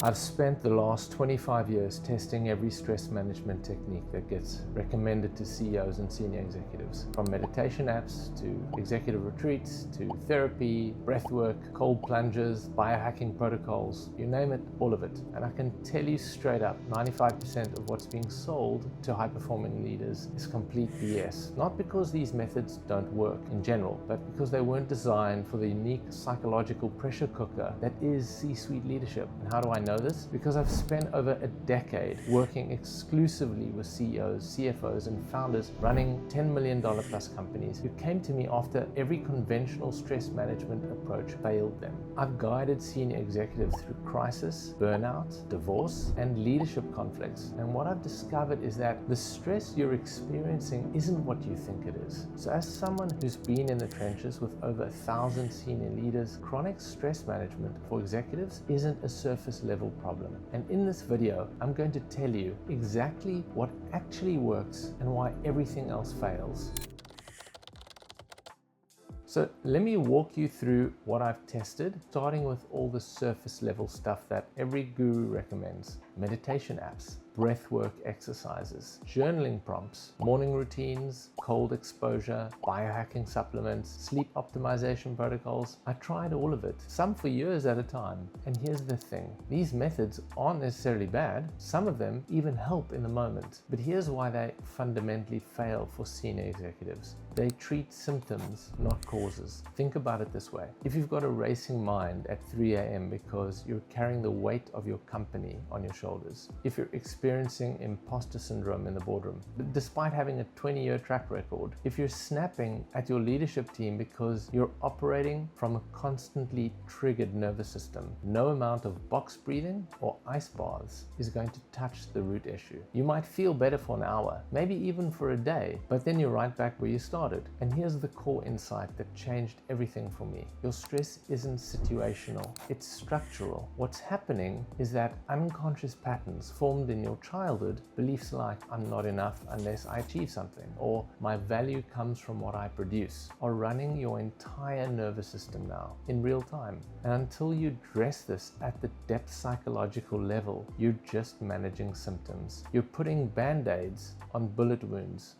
I've spent the last 25 years testing every stress management technique that gets recommended to CEOs and senior executives, from meditation apps to executive retreats to therapy, breathwork, cold plunges, biohacking protocols, you name it, all of it. And I can tell you straight up, 95% of what's being sold to high-performing leaders is complete BS. Not because these methods don't work in general, but because they weren't designed for the unique psychological pressure cooker that is C-suite leadership. And how do I know this? Because I've spent over a decade working exclusively with CEOs, CFOs, and founders running $10 million plus companies who came to me after every conventional stress management approach failed them. I've guided senior executives through crisis, burnout, divorce, and leadership conflicts. And what I've discovered is that the stress you're experiencing isn't what you think it is. So as someone who's been in the trenches with over 1,000 senior leaders, chronic stress management for executives isn't a surface level problem. And in this video, I'm going to tell you exactly what actually works and why everything else fails. So let me walk you through what I've tested, starting with all the surface level stuff that every guru recommends. Meditation apps, breathwork exercises, journaling prompts, morning routines, cold exposure, biohacking supplements, sleep optimization protocols. I tried all of it, some for years at a time. And here's the thing, these methods aren't necessarily bad. Some of them even help in the moment. But here's why they fundamentally fail for senior executives. They treat symptoms, not causes. Think about it this way. If you've got a racing mind at 3 a.m. because you're carrying the weight of your company on your shoulders, if you're experiencing imposter syndrome in the boardroom, despite having a 20-year track record, if you're snapping at your leadership team because you're operating from a constantly triggered nervous system, no amount of box breathing or ice baths is going to touch the root issue. You might feel better for an hour, maybe even for a day, but then you're right back where you started. And here's the core insight that changed everything for me. Your stress isn't situational, it's structural. What's happening is that unconscious patterns formed in your childhood, beliefs like I'm not enough unless I achieve something, or my value comes from what I produce, are running your entire nervous system now in real time. And until you address this at the depth psychological level, you're just managing symptoms. You're putting band-aids on bullet wounds.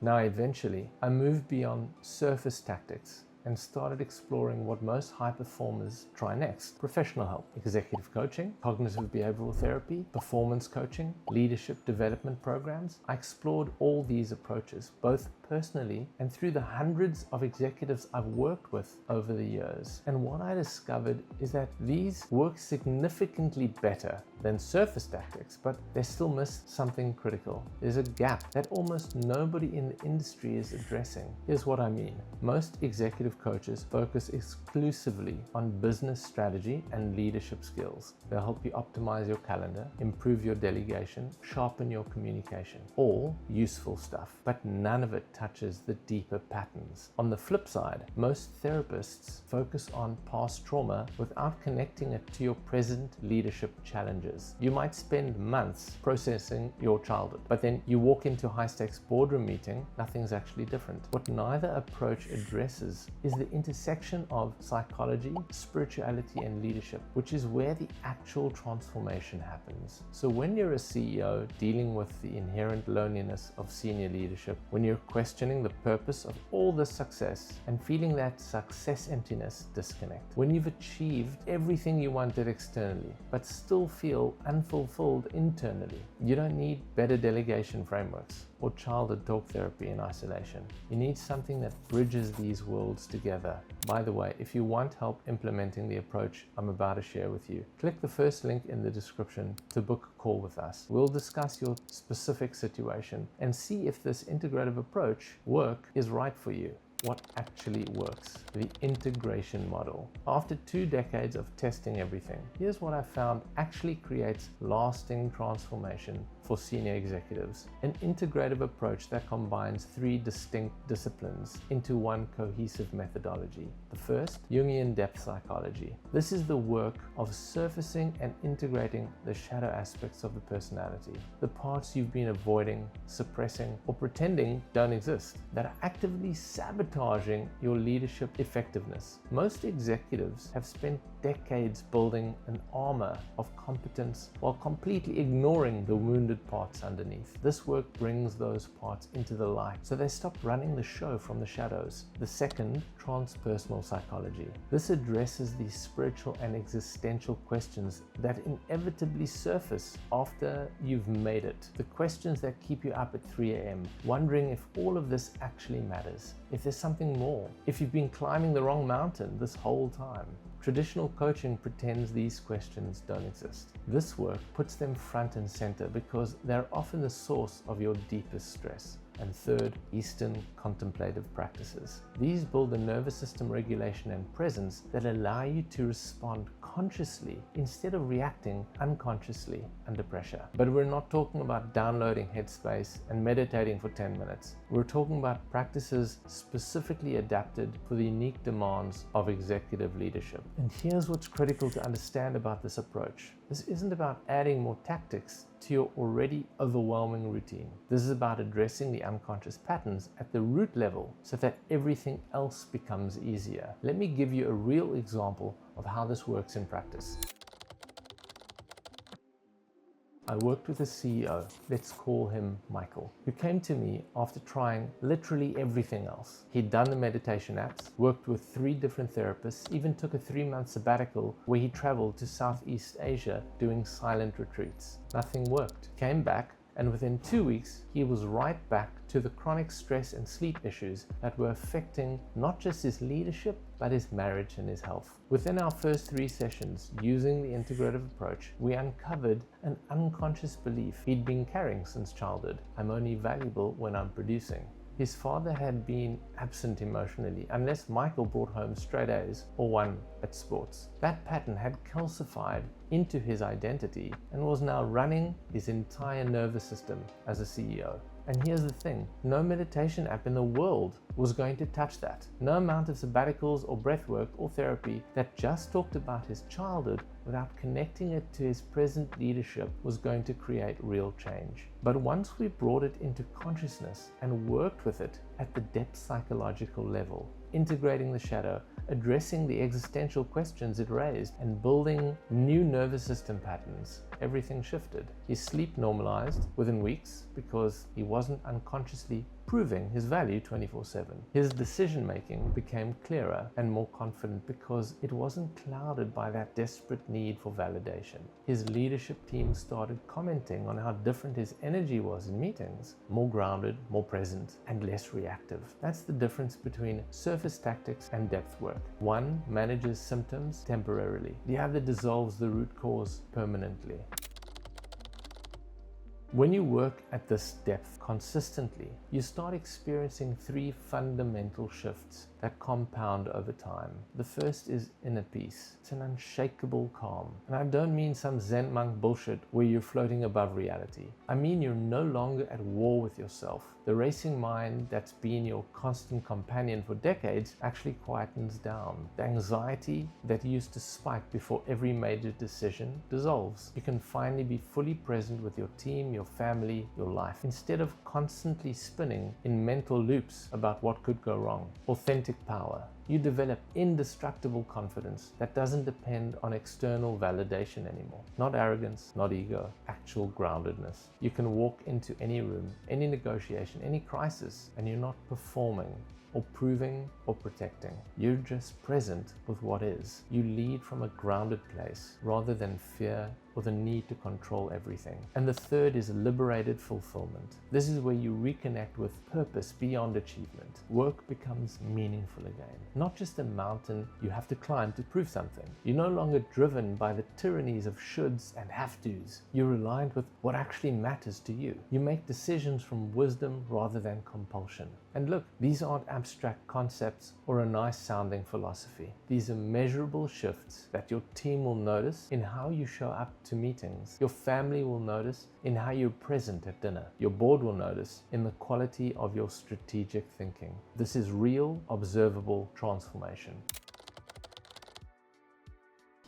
Now eventually, I moved beyond surface tactics and started exploring what most high performers try next. Professional help, executive coaching, cognitive behavioral therapy, performance coaching, leadership development programs. I explored all these approaches, both personally and through the hundreds of executives I've worked with over the years. And what I discovered is that these work significantly better than surface tactics, but they still miss something critical. There's a gap that almost nobody in the industry is addressing. Here's what I mean. Most executive coaches focus exclusively on business strategy and leadership skills. They'll help you optimize your calendar, improve your delegation, sharpen your communication. All useful stuff, but none of it touches the deeper patterns. On the flip side, most therapists focus on past trauma without connecting it to your present leadership challenges. You might spend months processing your childhood, but then you walk into a high-stakes boardroom meeting, nothing's actually different. What neither approach addresses is the intersection of psychology, spirituality, and leadership, which is where the actual transformation happens. So when you're a CEO dealing with the inherent loneliness of senior leadership, when you're questioning the purpose of all this success and feeling that success emptiness disconnect, when you've achieved everything you wanted externally, but still feel unfulfilled internally, you don't need better delegation frameworks or childhood talk therapy in isolation. You need something that bridges these worlds together. By the way, if you want help implementing the approach I'm about to share with you, click the first link in the description to book a call with us. We'll discuss your specific situation and see if this integrative approach is right for you. What actually works, the integration model. After 2 decades of testing everything, here's what I found actually creates lasting transformation for senior executives. An integrative approach that combines 3 distinct disciplines into one cohesive methodology. The first, Jungian depth psychology. This is the work of surfacing and integrating the shadow aspects of the personality, the parts you've been avoiding, suppressing, or pretending don't exist, that are actively sabotaging your leadership effectiveness. Most executives have spent decades building an armor of competence while completely ignoring the wounded parts underneath. This work brings those parts into the light so they stop running the show from the shadows. The second, transpersonal psychology. This addresses the spiritual and existential questions that inevitably surface after you've made it. The questions that keep you up at 3 a.m., wondering if all of this actually matters, if there's something more, if you've been climbing the wrong mountain this whole time. Traditional coaching pretends these questions don't exist. This work puts them front and center because they're often the source of your deepest stress. And third, Eastern contemplative practices. These build a nervous system regulation and presence that allow you to respond consciously instead of reacting unconsciously under pressure. But we're not talking about downloading Headspace and meditating for 10 minutes. We're talking about practices specifically adapted for the unique demands of executive leadership. And here's what's critical to understand about this approach. This isn't about adding more tactics to your already overwhelming routine. This is about addressing the unconscious patterns at the root level so that everything else becomes easier. Let me give you a real example of how this works in practice. I worked with a CEO, let's call him Michael, who came to me after trying literally everything else. He'd done the meditation apps, worked with 3 different therapists, even took a 3-month sabbatical where he traveled to Southeast Asia doing silent retreats. Nothing worked. Came back, and within 2 weeks, he was right back to the chronic stress and sleep issues that were affecting not just his leadership, but his marriage and his health. Within our first 3 sessions, using the integrative approach, we uncovered an unconscious belief he'd been carrying since childhood. I'm only valuable when I'm producing. His father had been absent emotionally unless Michael brought home straight A's or won at sports. That pattern had calcified into his identity and was now running his entire nervous system as a CEO. And here's the thing, no meditation app in the world was going to touch that. No amount of sabbaticals or breathwork or therapy that just talked about his childhood without connecting it to his present leadership was going to create real change. But once we brought it into consciousness and worked with it at the depth psychological level, integrating the shadow, addressing the existential questions it raised, and building new nervous system patterns, everything shifted. His sleep normalized within weeks because he wasn't unconsciously proving his value 24/7. His decision making became clearer and more confident because it wasn't clouded by that desperate need for validation. His leadership team started commenting on how different his energy was in meetings, more grounded, more present, and less reactive. That's the difference between surface tactics and depth work. One manages symptoms temporarily, the other dissolves the root cause permanently. When you work at this depth consistently, you start experiencing 3 fundamental shifts that compound over time. The first is inner peace. It's an unshakable calm. And I don't mean some Zen monk bullshit where you're floating above reality. I mean you're no longer at war with yourself. The racing mind that's been your constant companion for decades actually quietens down. The anxiety that used to spike before every major decision dissolves. You can finally be fully present with your team, your family, your life, instead of constantly spinning in mental loops about what could go wrong. Authentic power. You develop indestructible confidence that doesn't depend on external validation anymore. Not arrogance, not ego, actual groundedness. You can walk into any room, any negotiation, any crisis, and you're not performing or proving or protecting. You're just present with what is. You lead from a grounded place rather than fear or the need to control everything. And the third is liberated fulfillment. This is where you reconnect with purpose beyond achievement. Work becomes meaningful again. Not just a mountain you have to climb to prove something. You're no longer driven by the tyrannies of shoulds and have-tos. You're aligned with what actually matters to you. You make decisions from wisdom rather than compulsion. And look, these aren't abstract concepts or a nice sounding philosophy. These are measurable shifts that your team will notice in how you show up to meetings. Your family will notice in how you're present at dinner. Your board will notice in the quality of your strategic thinking. This is real, observable transformation.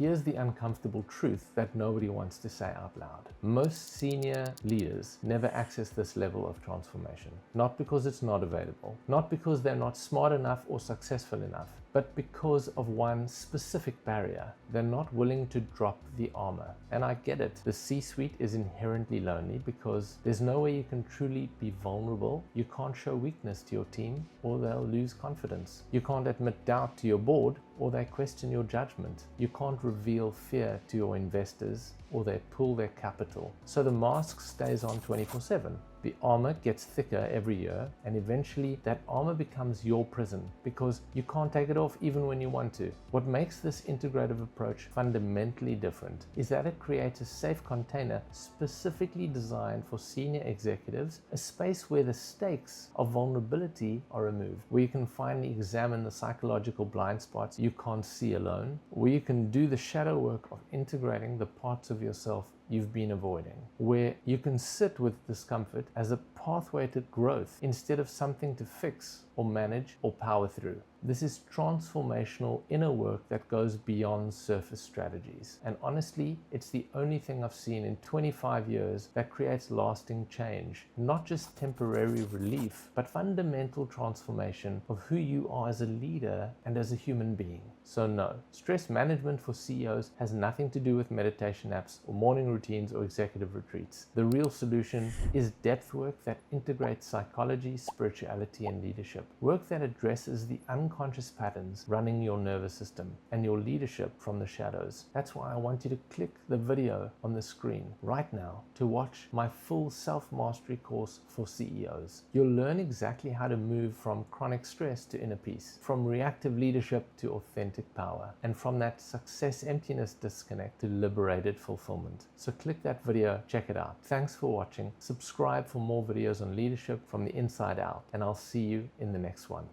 Here's the uncomfortable truth that nobody wants to say out loud. Most senior leaders never access this level of transformation. Not because it's not available, not because they're not smart enough or successful enough, but because of one specific barrier. They're not willing to drop the armor. And I get it. The C-suite is inherently lonely because there's no way you can truly be vulnerable. You can't show weakness to your team or they'll lose confidence. You can't admit doubt to your board or they question your judgment. You can't reveal fear to your investors or they pull their capital. So the mask stays on 24/7. The armor gets thicker every year, and eventually that armor becomes your prison because you can't take it off even when you want to. What makes this integrative approach fundamentally different is that it creates a safe container specifically designed for senior executives, a space where the stakes of vulnerability are removed, where you can finally examine the psychological blind spots you can't see alone, where you can do the shadow work of integrating the parts of yourself you've been avoiding, where you can sit with discomfort as a pathway to growth instead of something to fix or manage or power through. This is transformational inner work that goes beyond surface strategies. And honestly, it's the only thing I've seen in 25 years that creates lasting change. Not just temporary relief, but fundamental transformation of who you are as a leader and as a human being. So no, stress management for CEOs has nothing to do with meditation apps or morning routines or executive retreats. The real solution is depth work that integrates psychology, spirituality, and leadership. Work that addresses the unconscious patterns running your nervous system and your leadership from the shadows. That's why I want you to click the video on the screen right now to watch my full self-mastery course for CEOs. You'll learn exactly how to move from chronic stress to inner peace, from reactive leadership to authentic power, and from that success emptiness disconnect to liberated fulfillment. So click that video, check it out. Thanks for watching. Subscribe for more videos on leadership from the inside out, and I'll see you in the next one.